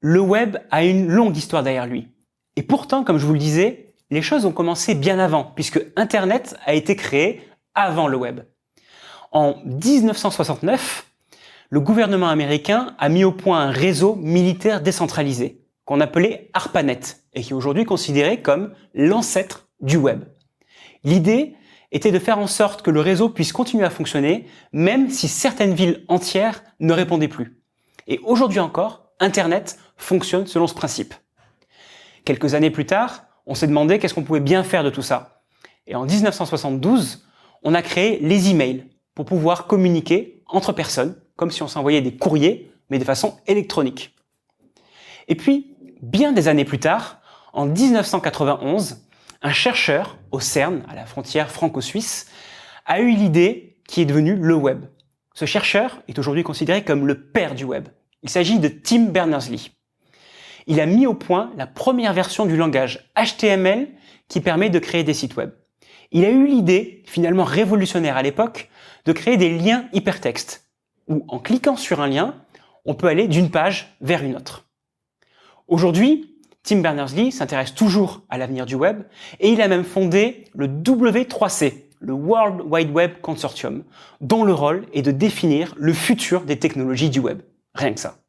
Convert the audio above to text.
Le web a une longue histoire derrière lui. Et pourtant, comme je vous le disais, les choses ont commencé bien avant, puisque Internet a été créé avant le web. En 1969, le gouvernement américain a mis au point un réseau militaire décentralisé, qu'on appelait ARPANET, et qui est aujourd'hui considéré comme l'ancêtre du web. L'idée était de faire en sorte que le réseau puisse continuer à fonctionner, même si certaines villes entières ne répondaient plus. Et aujourd'hui encore, Internet fonctionne selon ce principe. Quelques années plus tard, on s'est demandé qu'est-ce qu'on pouvait bien faire de tout ça. Et en 1972, on a créé les emails pour pouvoir communiquer entre personnes, comme si on s'envoyait des courriers, mais de façon électronique. Et puis, bien des années plus tard, en 1991, un chercheur au CERN, à la frontière franco-suisse, a eu l'idée qui est devenue le web. Ce chercheur est aujourd'hui considéré comme le père du web. Il s'agit de Tim Berners-Lee. Il a mis au point la première version du langage HTML qui permet de créer des sites web. Il a eu l'idée, finalement révolutionnaire à l'époque, de créer des liens hypertextes, où en cliquant sur un lien, on peut aller d'une page vers une autre. Aujourd'hui, Tim Berners-Lee s'intéresse toujours à l'avenir du web et il a même fondé le W3C, le World Wide Web Consortium, dont le rôle est de définir le futur des technologies du web. Rien que ça.